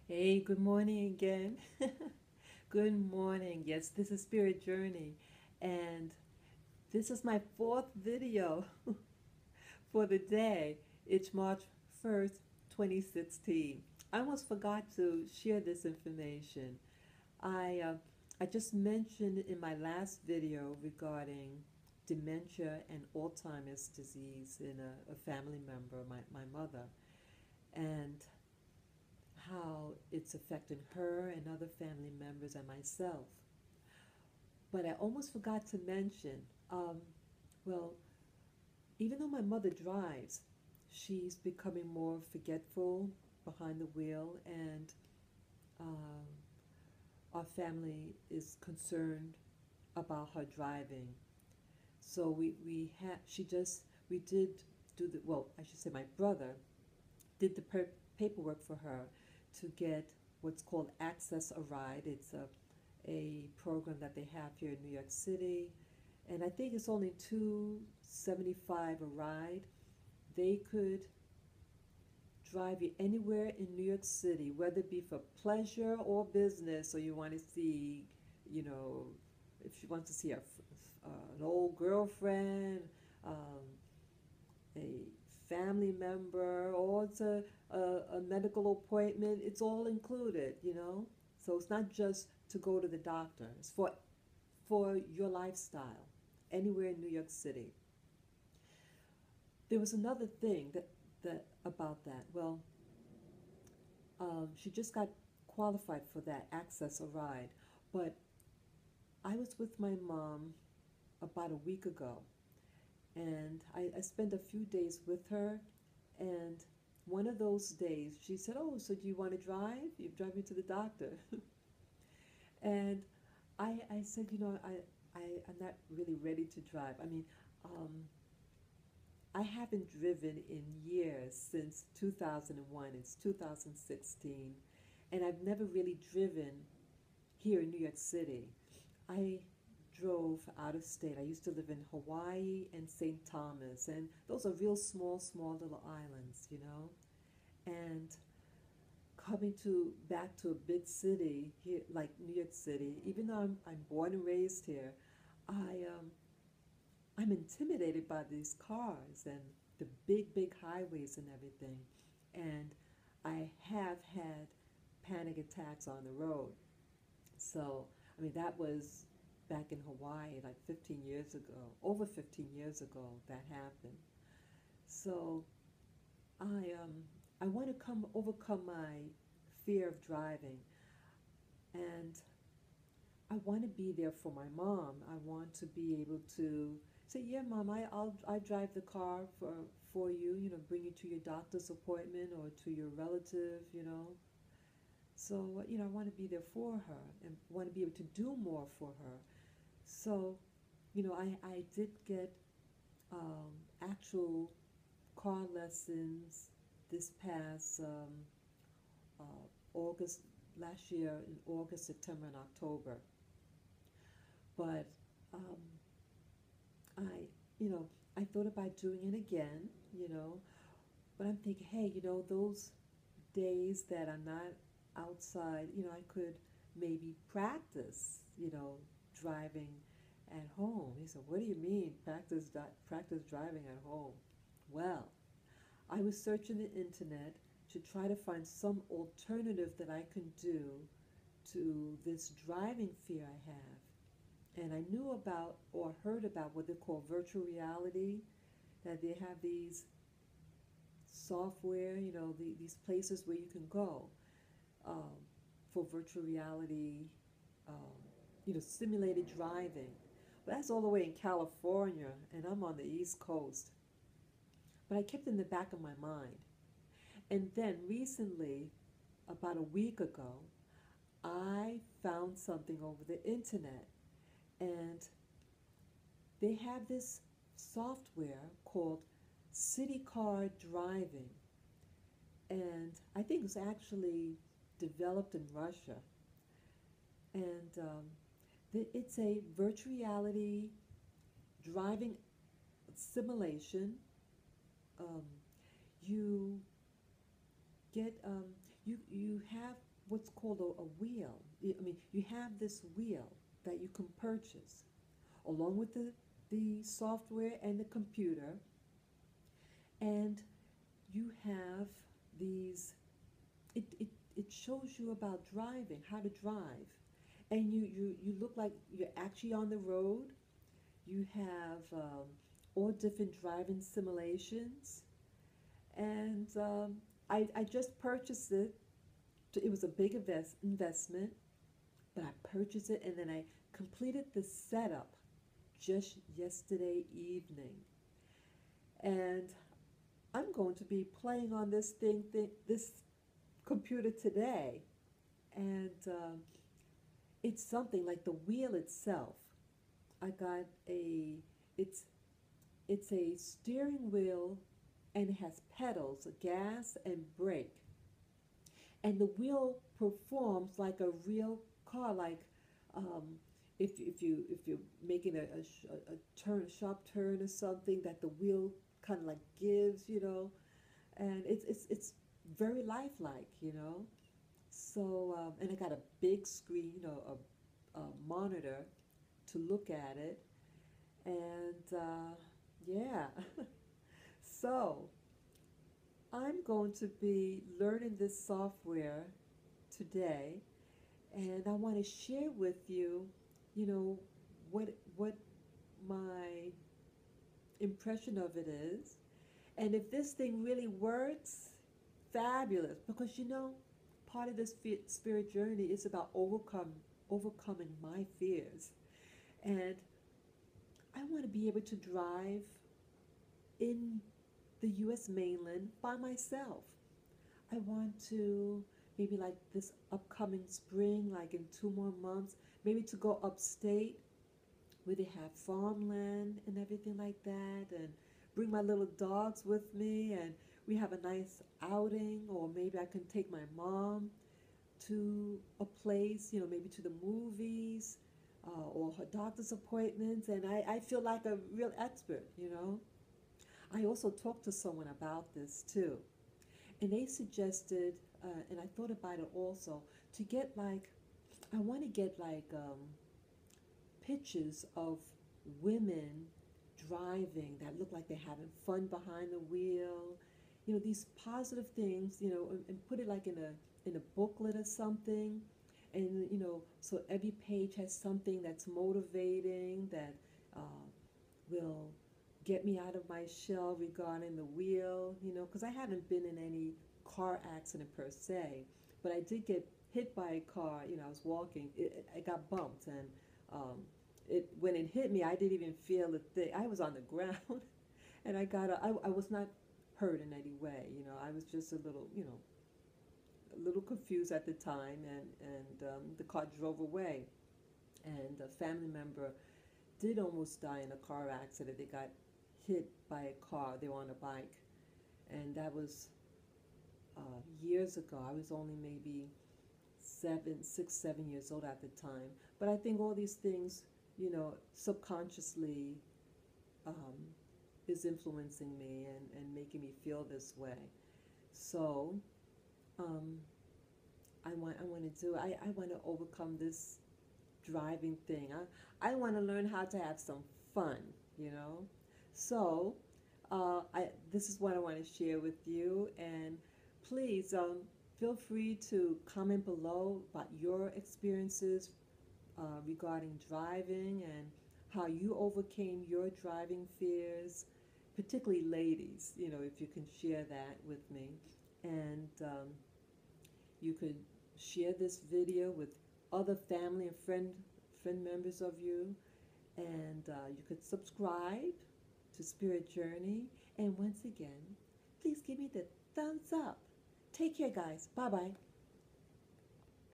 Hey, good morning again. Good morning. Yes, this is Spirit Journey, and this is my fourth video for the day. It's March 1st, 2016. I almost forgot to share this information. I, uh, I just mentioned in my last video regarding dementia and Alzheimer's disease in a family member, my mother, and how it's affecting her and other family members and myself. But I almost forgot to mention, um, well, even though my mother drives, she's becoming more forgetful behind the wheel, and um, our family is concerned about her driving. So we did do I should say my brother did the paperwork for her to get what's called Access a Ride. It's a program that they have here in New York City, and I think it's only $2.75 a ride. They could drive you anywhere in New York City, whether it be for pleasure or business, or you want to see, you know, if she wants to see an old girlfriend, um, a family member, or it's a medical appointment. It's all included, you know. So it's not just to go to the doctor. It's for your lifestyle, anywhere in New York City. There was another thing that about that. Well, she just got qualified for that Access a Ride, but I was with my mom about a week ago, and I spent a few days with her, and one of those days she said, "Oh, so do you want to drive? You drive me to the doctor." And I said, I'm not really ready to drive. I mean, um, I haven't driven in years, since 2001. It's 2016. And I've never really driven here in New York City. I drove out of state. I used to live in Hawaii and St. Thomas, and those are real small little islands, you know. And coming to back to a big city here like New York City, even though I'm born and raised here, I I'm intimidated by these cars and the big highways and everything. And I have had panic attacks on the road. So, I mean, that was back in Hawaii like 15 years ago, over 15 years ago that happened. So, I want to come overcome my fear of driving, and I want to be there for my mom. I want to be able to say, "Yeah, mom, I drive the car for you. You know, bring you to your doctor's appointment or to your relative. You know." So I want to be there for her and want to be able to do more for her. So I did get um, actual car lessons this past August last year in August, September, and October. But um, I, you know, I thought about doing it again, you know, but I'm thinking, hey, those days that I'm not outside, I could maybe practice, driving at home. He said, what do you mean, practice driving at home? Well, I was searching the internet to try to find some alternative that I can do to this driving fear I have. And I knew about or heard about what they call virtual reality, that they have these software, these places where you can go um, for virtual reality, um, simulated driving. But that's all the way in California, and I'm on the East Coast. But I kept it in the back of my mind. And then recently, about a week ago, I found something over the internet, and they have this software called city car driving, and I think it was actually developed in Russia. And it's a virtual reality driving simulation. Um, you get you have what's called a wheel. I mean, you have this wheel that you can purchase along with the software and the computer, and you have these, it shows you about driving, how to drive. And you look like you're actually on the road. You have all different driving simulations. And I just purchased it. It was a big investment, but I purchased it and then I completed the setup just yesterday evening. And I'm going to be playing on this computer today. And it's something like the wheel itself. I got it's it's a steering wheel and it has pedals, a gas and brake. And the wheel performs like a real car, like um, if you're making a turn, a sharp turn or something, that the wheel kind of like gives, and it's very lifelike, So and I got a big screen, a monitor to look at it, and yeah. So I'm going to be learning this software today, and I want to share with you, you know, what my impression of it is, and if this thing really works, fabulous. Because part of this spirit journey is about overcoming my fears, and I want to be able to drive in the U.S. mainland by myself. I want to maybe like this upcoming spring, like in 2 more months, maybe to go upstate where they have farmland and everything like that, and bring my little dogs with me, and we have a nice outing. Or maybe I can take my mom to a place, maybe to the movies, or her doctor's appointments, and I feel like a real expert. I also talked to someone about this too, and they suggested, and I thought about it also, to get like, I want to get like pictures of women driving that look like they're having fun behind the wheel, these positive things, and put it like in a booklet or something, and so every page has something that's motivating, that will get me out of my shell regarding the wheel, because I haven't been in any car accident per se, but I did get hit by a car. I was walking, I got bumped, and um, when it hit me, I didn't even feel a thing. I was on the ground, and I was not hurt in any way. I was just a little confused at the time, and the car drove away, and a family member did almost die in a car accident. They got hit by a car. They were on a bike, and that was years ago. I was only maybe 7 years old at the time. But I think all these things, subconsciously um, is influencing me and making me feel this way. So um, I want to overcome this driving thing. I want to learn how to have some fun, you know. So this is what I want to share with you, and please feel free to comment below about your experiences regarding driving and how you overcame your driving fears, particularly ladies, if you can share that with me. And you could share this video with other family and friend members of you, and you could subscribe to Spirit Journey. And once again, please give me the thumbs up. Take care, guys. Bye-bye.